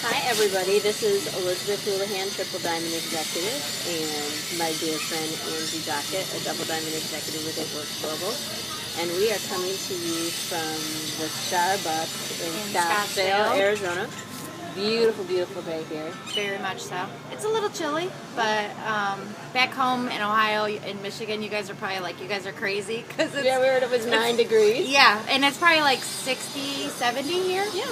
Hi everybody, this is Elizabeth Houlihan, Triple Diamond Executive, and my dear friend Angela Jockett, a Double Diamond Executive with Works Global. And we are coming to you from the Starbucks in Scottsdale, Arizona. Beautiful, beautiful day here. Very much so. It's a little chilly, but back home in Ohio, in Michigan, you guys are probably like, you guys are crazy. Cause it's, yeah, we heard it was 9 degrees. Yeah, and it's probably like 60, 70 here. Yeah.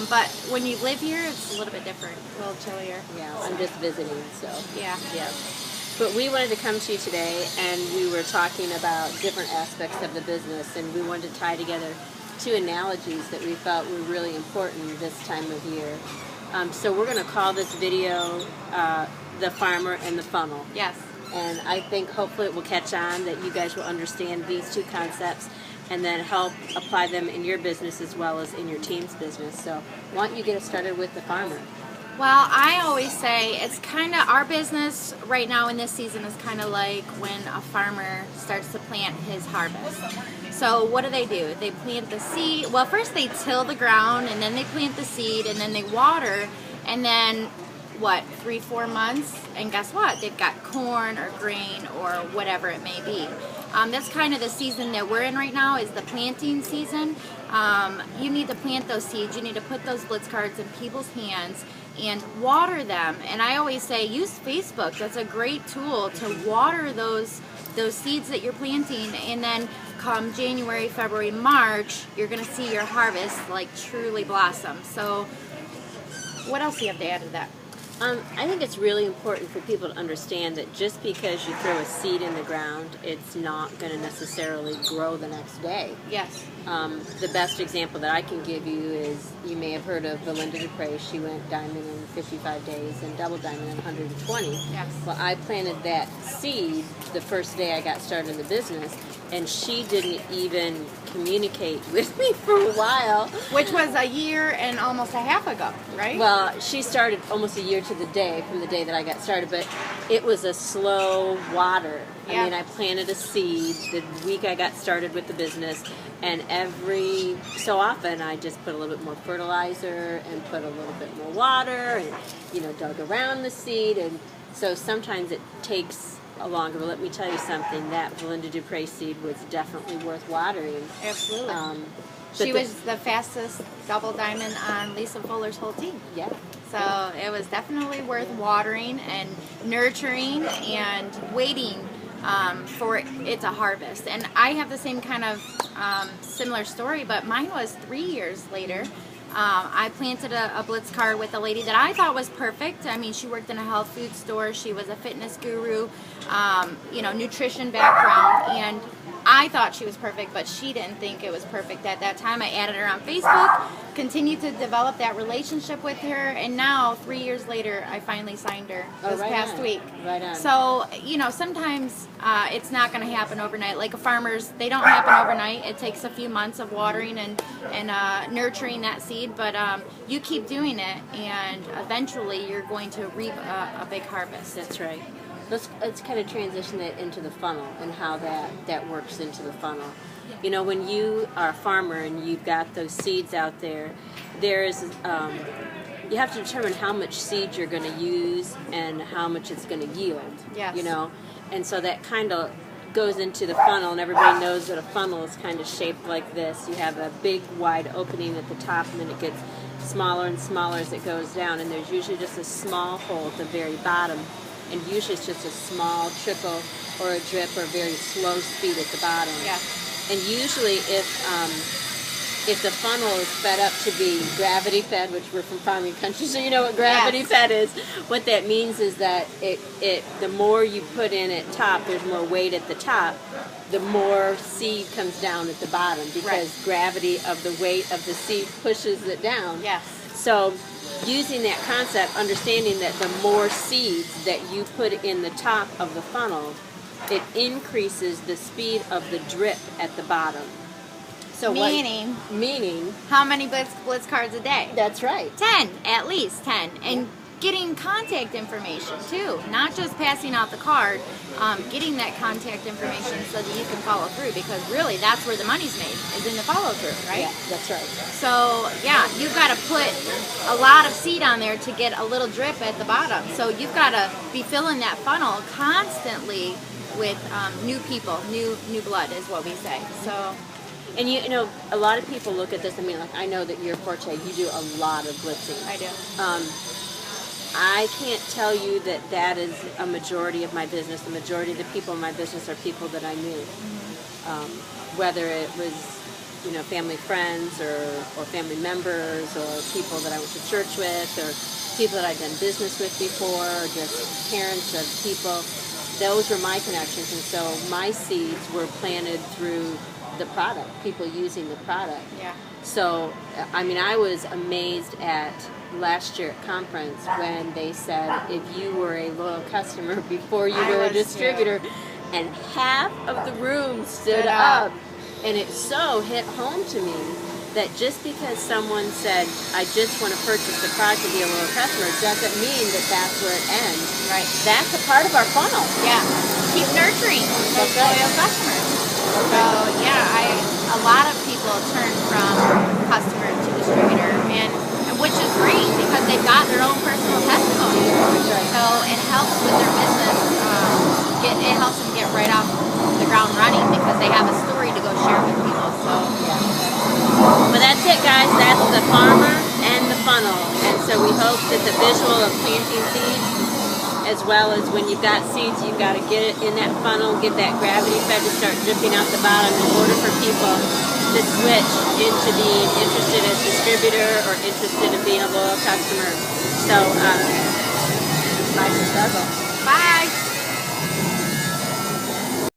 But when you live here, it's a little bit different, a little chillier. Yeah, I'm just visiting, so. Yeah. Yeah. But we wanted to come to you today, and we were talking about different aspects of the business, and we wanted to tie together two analogies that we felt were really important this time of year. So we're going to call this video The Farmer and the Funnel. Yes. And I think hopefully it will catch on, that you guys will understand these two concepts and then help apply them in your business as well as in your team's business. So why don't you get us started with the farmer? Well, I always say it's kind of, our business right now in this season is kind of like when a farmer starts to plant his harvest. So what do? They plant the seed. Well, first they till the ground, and then they plant the seed, and then they water, and then what, 3-4 months, and guess what? They've got corn or grain or whatever it may be. That's kind of the season that we're in right now, is the planting season. You need to plant those seeds. You need to put those blitz cards in people's hands and water them. And I always say use Facebook. That's a great tool to water those seeds that you're planting, and then come January, February, March, you're going to see your harvest like truly blossom. So what else do you have to add to that? I think it's really important for people to understand that just because you throw a seed in the ground, it's not going to necessarily grow the next day. Yes. The best example that I can give you is, you may have heard of Belinda Dupre. She went diamond in 55 days and double diamond in 120. Yes. Well, I planted that seed the first day I got started in the business, and she didn't even communicate with me for a while. Which was a year and almost a half ago, right? Well, she started almost a year to the day from the day that I got started, but it was a slow water. Yeah. I mean, I planted a seed the week I got started with the business, and every so often I just put a little bit more fertilizer and put a little bit more water and, dug around the seed. And so sometimes it takes longer. But let me tell you something, that Belinda Dupre seed was definitely worth watering. Absolutely. She was the fastest double diamond on Lisa Fuller's whole team. Yeah. So it was definitely worth watering and nurturing and waiting for it to harvest. And I have the same kind of similar story, but mine was 3 years later. I planted a blitz card with a lady that I thought was perfect. I mean, she worked in a health food store. She was a fitness guru, nutrition background, and I thought she was perfect, but she didn't think it was perfect at that time. I added her on Facebook, continued to develop that relationship with her, and now 3 years later, I finally signed her this past week. Right on. So, sometimes it's not going to happen overnight. Like farmers, they don't happen overnight. It takes a few months of watering and nurturing that seed, but you keep doing it, and eventually you're going to reap a big harvest. That's right. Let's kind of transition that into the funnel and how that works into the funnel. When you are a farmer and you've got those seeds out there, you have to determine how much seed you're going to use and how much it's going to yield. Yes. And so that kind of goes into the funnel, and everybody knows that a funnel is kind of shaped like this. You have a big wide opening at the top, and then it gets smaller and smaller as it goes down, and there's usually just a small hole at the very bottom. And usually it's just a small trickle or a drip or very slow speed at the bottom. Yeah. And usually if the funnel is fed up to be gravity fed, which we're from farming country, so you know what gravity fed is, what that means is that the more you put in at top, there's more weight at the top, the more seed comes down at the bottom, because gravity of the weight of the seed pushes it down. Yes. So using that concept, understanding that the more seeds that you put in the top of the funnel, it increases the speed of the drip at the bottom. So meaning meaning how many blitz cards a day? That's right. 10, at least 10. And getting contact information too, not just passing out the card, getting that contact information so that you can follow through, because really that's where the money's made, is in the follow through, right? Yeah, that's right. So yeah, you've got to put a lot of seed on there to get a little drip at the bottom. So you've got to be filling that funnel constantly with new people, new blood is what we say. So. And you know, a lot of people look at this. I mean, like, I know that you're forte. You do a lot of blitzing. I do. I can't tell you that that is a majority of my business. The majority of the people in my business are people that I knew. Whether it was, you know, family friends or family members or people that I went to church with or people that I'd done business with before or just parents of people. Those were my connections. And so my seeds were planted through the product, people using the product. Yeah. So, I mean, I was amazed at last year at conference when they said if you were a loyal customer before you were a distributor, and half of the room stood up. And it so hit home to me that just because someone said, I just want to purchase the product to be a loyal customer, doesn't mean that that's where it ends. Right. That's a part of our funnel. Yeah. Keep nurturing those loyal customers. So yeah, a lot of people turn from customer to distributor, and which is great because they've got their own personal testimony. So it helps with their business. It helps them get right off the ground running because they have a story to go share with people. So well, that's it, guys. That's the farmer and the funnel. And so we hope that the visual of planting seeds, as well as when you've got seeds, you've got to get it in that funnel, get that gravity fed to start dripping out the bottom in order for people to switch into being interested as distributor or interested in being a loyal customer. So, life's a struggle. bye.